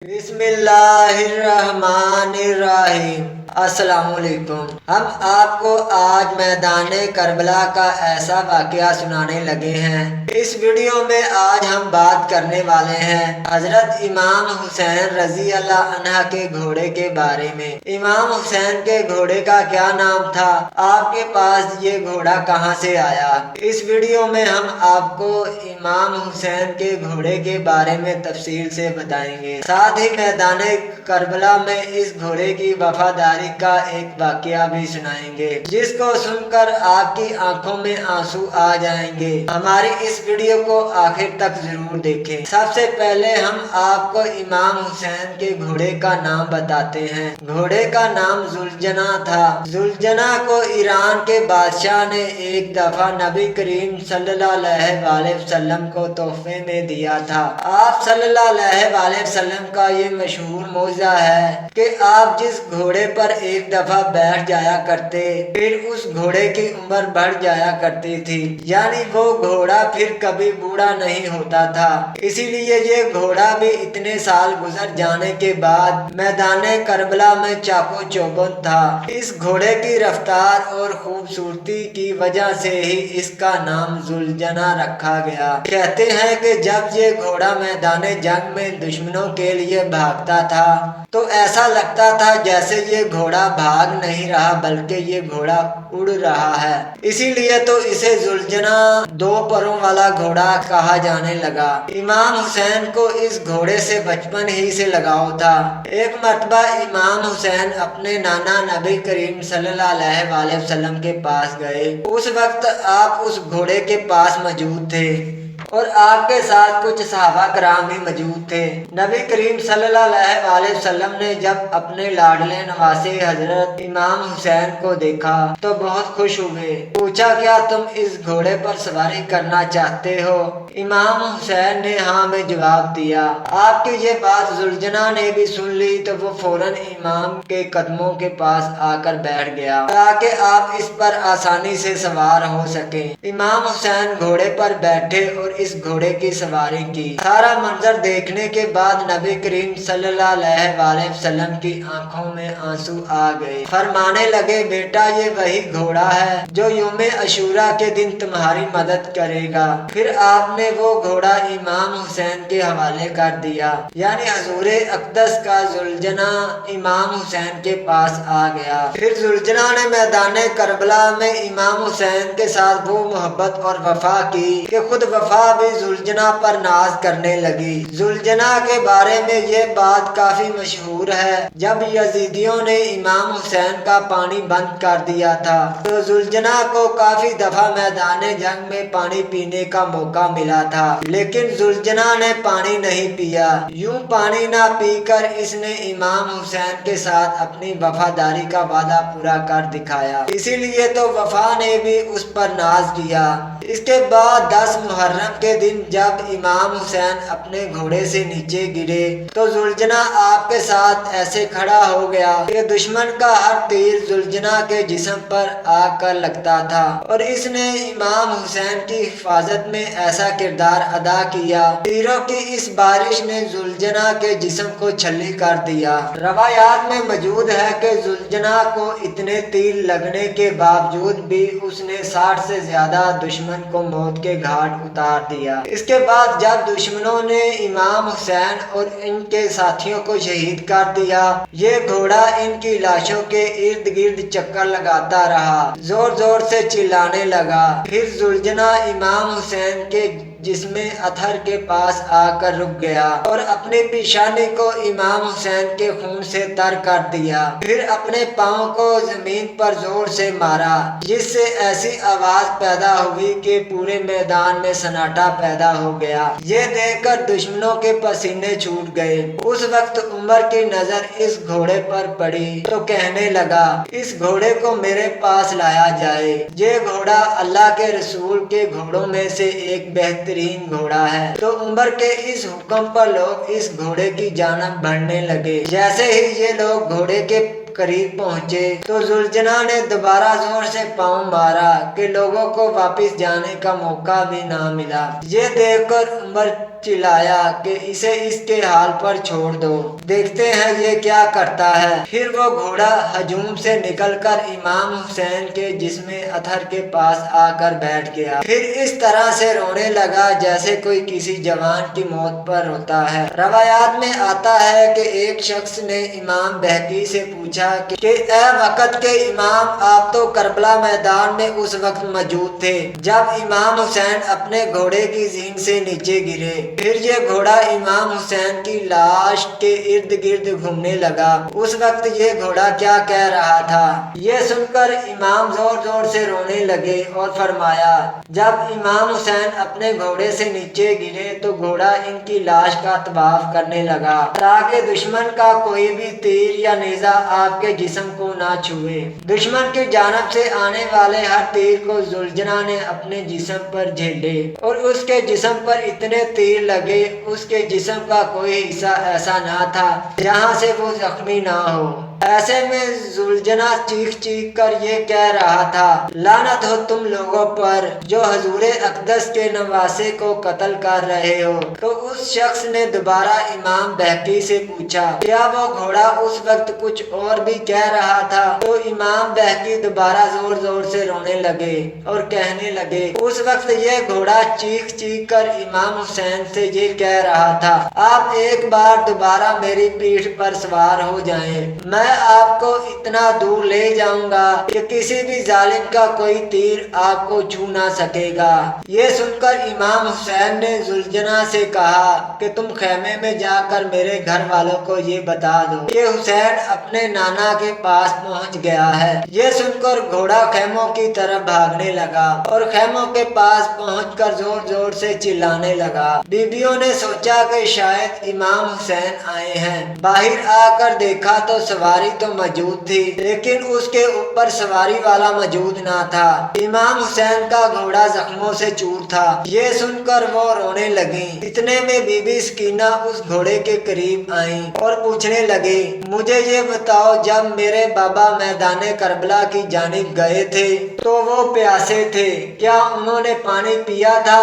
बिस्मिल्लाहिर्रहमानिर्रहीम। अस्सलाम वालेकुम। हम आपको आज मैदान करबला का ऐसा वाक़या सुनाने लगे हैं। इस वीडियो में आज हम बात करने वाले हैं हजरत इमाम हुसैन रजी अल्लाह अन्हा के घोड़े के बारे में। इमाम हुसैन के घोड़े का क्या नाम था, आपके पास ये घोड़ा कहाँ से आया, इस वीडियो में हम आपको इमाम हुसैन के घोड़े के बारे में तफसील से बताएंगे। साथ ही मैदान करबला में इस घोड़े की वफादारी का एक वाकया भी सुनाएंगे, जिसको सुनकर आपकी आंखों में आंसू आ जाएंगे। हमारी इस वीडियो को आखिर तक जरूर देखें। सबसे पहले हम आपको इमाम हुसैन के घोड़े का नाम बताते हैं। घोड़े का नाम जुलजना था। जुलजना को ईरान के बादशाह ने एक दफा नबी करीम सल्लल्लाहु अलैहि वसल्लम को तोहफे में दिया था। आप सल्लल्लाहु अलैहि वसल्लम का ये मशहूर मौज़ा है कि आप जिस घोड़े पर एक दफा बैठ जाया करते, फिर उस घोड़े की उम्र बढ़ जाया करती थी, यानी वो घोड़ा फिर कभी बूढ़ा नहीं होता था। इसीलिए ये घोड़ा भी इतने साल गुजर जाने के बाद मैदान करबला में चाको चौबंद था। इस घोड़े की रफ्तार और खूबसूरती की वजह से ही इसका नाम जुलजना रखा गया। कहते हैं कि जब ये घोड़ा मैदान जंग में दुश्मनों के लिए भागता था तो ऐसा लगता था जैसे ये घोड़ा भाग नहीं रहा बल्कि ये घोड़ा उड़ रहा है। इसीलिए तो इसे जुलजना दो परों वाला घोड़ा कहा जाने लगा। इमाम हुसैन को इस घोड़े से बचपन ही से लगाव था। एक मर्तबा इमाम हुसैन अपने नाना नबी करीम सल्लल्लाहु अलैहि वसल्लम के पास गए। उस वक्त आप उस घोड़े के पास मौजूद थे और आपके साथ कुछ सहाबा कराम भी मौजूद थे। नबी करीम सल्लल्लाहु अलैहि वसल्लम ने जब अपने लाडले नवासे हजरत इमाम हुसैन को देखा तो बहुत खुश हुए। पूछा, क्या तुम इस घोड़े पर सवारी करना चाहते हो? इमाम हुसैन ने हाँ में जवाब दिया। आपकी ये बात जुलजना ने भी सुन ली तो वो फौरन इमाम के कदमों के पास आकर बैठ गया ताकि आप इस पर आसानी से सवार हो सके। इमाम हुसैन घोड़े पर बैठे और इस घोड़े की सवारी की। सारा मंजर देखने के बाद नबी करीम सल्लल्लाहु अलैहि वसल्लम की आंखों में आंसू आ गए। फरमाने लगे, बेटा ये वही घोड़ा है जो यौम अशूरा के दिन तुम्हारी मदद करेगा। फिर आपने वो घोड़ा इमाम हुसैन के हवाले कर दिया, यानी हजूर अक़दस का जुलजना इमाम हुसैन के पास आ गया। फिर जुलजना ने मैदान करबला में इमाम हुसैन के साथ वो मोहब्बत और वफा की कि खुद वफा भी जुलजना पर नाज करने लगी। जुलजना के बारे में ये बात काफी मशहूर है। जब यजीदियों ने इमाम हुसैन का पानी बंद कर दिया था तो जुलजना को काफी दफा मैदान जंग में पानी पीने का मौका मिला था, लेकिन जुलजना ने पानी नहीं पिया। यूं पानी ना पीकर इसने इमाम हुसैन के साथ अपनी वफादारी का वादा पूरा कर दिखाया। इसीलिए तो वफा ने भी उस पर नाज किया। इसके बाद 10 मुहर्रम के दिन जब इमाम हुसैन अपने घोड़े से नीचे गिरे तो जुलजना आपके साथ ऐसे खड़ा हो गया कि दुश्मन का हर तीर जुलजना के जिस्म पर आकर लगता था और इसने इमाम हुसैन की हिफाजत में ऐसा किरदार अदा किया। तीरों की इस बारिश ने जुलजना के जिस्म को छल्ली कर दिया। रवायात में मौजूद है कि जुलजना को इतने तीर लगने के बावजूद भी उसने 60 से ज्यादा दुश्मन को मौत के घाट उतार दिया। इसके बाद जब दुश्मनों ने इमाम हुसैन और इनके साथियों को शहीद कर दिया, ये घोड़ा इनकी लाशों के इर्द गिर्द चक्कर लगाता रहा, जोर जोर से चिल्लाने लगा। फिर जुलजना इमाम हुसैन के जिसमें अथर के पास आकर रुक गया और अपनी पेशानी को इमाम हुसैन के खून से तर कर दिया। फिर अपने पाँव को जमीन पर जोर से मारा, जिससे ऐसी आवाज पैदा हुई कि पूरे मैदान में सन्नाटा पैदा हो गया। ये देखकर दुश्मनों के पसीने छूट गए। उस वक्त उमर की नजर इस घोड़े पर पड़ी तो कहने लगा, इस घोड़े को मेरे पास लाया जाए। ये घोड़ा अल्लाह के रसूल के घोड़ों में से एक बेहतरीन घोड़ा है। तो उमर के इस हुक्म पर लोग इस घोड़े की जानब बढ़ने लगे। जैसे ही ये लोग घोड़े के करीब पहुंचे तो जुलजना ने दोबारा जोर से पांव मारा कि लोगों को वापस जाने का मौका भी ना मिला। ये देखकर उमर चिल्लाया कि इसे इसके हाल पर छोड़ दो, देखते हैं ये क्या करता है। फिर वो घोड़ा हजूम से निकलकर इमाम हुसैन के जिस्म अतहर के पास आकर बैठ गया। फिर इस तरह से रोने लगा जैसे कोई किसी जवान की मौत पर रोता है। रवायात में आता है कि एक शख्स ने इमाम बहकी से पूछा कि ए वक़्त के इमाम, आप तो करबला मैदान में उस वक्त मौजूद थे जब इमाम हुसैन अपने घोड़े की जीन से नीचे गिरे। फिर ये घोड़ा इमाम हुसैन की लाश के इर्द गिर्द घूमने लगा। उस वक्त ये घोड़ा क्या कह रहा था? ये सुनकर इमाम जोर जोर से रोने लगे और फरमाया, जब इमाम हुसैन अपने घोड़े से नीचे गिरे तो घोड़ा इनकी लाश का तवाफ करने लगा ताकि दुश्मन का कोई भी तीर या नेजा आपके जिस्म को ना छुए। दुश्मन की जानब से आने वाले हर तीर को जुलझना ने अपने जिस्म पर झेले और उसके जिस्म पर इतने तीर लगे, उसके जिस्म का कोई हिस्सा ऐसा ना था जहाँ से वो जख्मी ना हो। ऐसे में जुलझना चीख चीख कर ये कह रहा था, लानत हो तुम लोगों पर जो हजूरे अक़दस के नवासे को कत्ल कर रहे हो। तो उस शख्स ने दोबारा इमाम बहकी से पूछा, क्या वो घोड़ा उस वक्त कुछ और भी कह रहा था? तो इमाम बहकी दोबारा जोर जोर से रोने लगे और कहने लगे, उस वक्त ये घोड़ा चीख चीख कर इमाम हुसैन से ये कह रहा था, आप एक बार दोबारा मेरी पीठ पर सवार हो जाएं, मैं आपको इतना दूर ले जाऊंगा कि किसी भी जालिम का कोई तीर आपको छू ना सकेगा। ये सुनकर इमाम हुसैन ने जुलझना से कहा कि तुम खेमे में जाकर मेरे घर वालों को ये बता दो कि हुसैन अपने नाना के पास पहुंच गया है। ये सुनकर घोड़ा खेमों की तरफ भागने लगा और खेमों के पास पहुंचकर जोर जोर से चिल्लाने लगा। बीबियों ने सोचा कि शायद इमाम हुसैन आए हैं। बाहर आकर देखा तो सवारी तो मौजूद थी, लेकिन उसके ऊपर सवारी वाला मौजूद ना था। इमाम हुसैन का घोड़ा जख्मों से चूर था। ये सुनकर वो रोने लगी। इतने में बीबी सकीना उस घोड़े के करीब आई और पूछने लगी, मुझे ये बताओ, जब मेरे बाबा मैदाने करबला की जानिब गए थे तो वो प्यासे थे, क्या उन्होंने पानी पिया था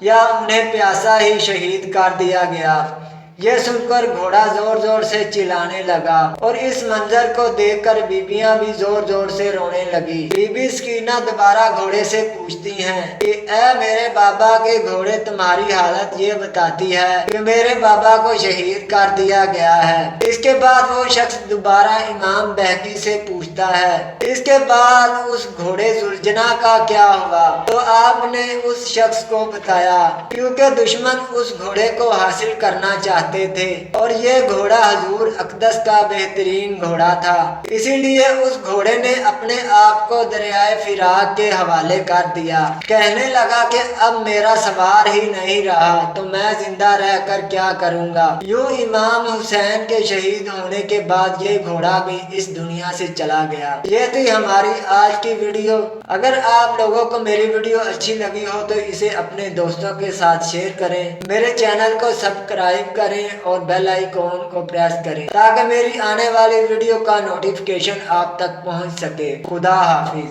या उन्हें प्यासा ही शहीद कर दिया गया? ये सुनकर घोड़ा जोर जोर से चिल्लाने लगा और इस मंजर को देखकर बीबियां भी जोर जोर से रोने लगी। बीबी सकीना दोबारा घोड़े से पूछती हैं कि ए मेरे बाबा के घोड़े, तुम्हारी हालत ये बताती है कि मेरे बाबा को शहीद कर दिया गया है। इसके बाद वो शख्स दोबारा इमाम बहकी से पूछता है, इसके बाद उस घोड़े जुलझना का क्या हुआ? तो आपने उस शख्स को बताया, क्योंकि दुश्मन उस घोड़े को हासिल करना चाहते थे और ये घोड़ा हजूर अक़दस का बेहतरीन घोड़ा था, इसीलिए उस घोड़े ने अपने आप को दरियाए फिराक के हवाले कर दिया। कहने लगा कि अब मेरा सवार ही नहीं रहा तो मैं जिंदा रहकर क्या करूंगा। यूं इमाम हुसैन के शहीद होने के बाद ये घोड़ा भी इस दुनिया से चला गया। ये थी हमारी आज की वीडियो। अगर आप लोगों को मेरी वीडियो अच्छी लगी हो तो इसे अपने दोस्तों के साथ शेयर करें, मेरे चैनल को सब्सक्राइब करें और बेल आइकॉन को प्रेस करें ताकि मेरी आने वाली वीडियो का नोटिफिकेशन आप तक पहुंच सके। खुदा हाफिज।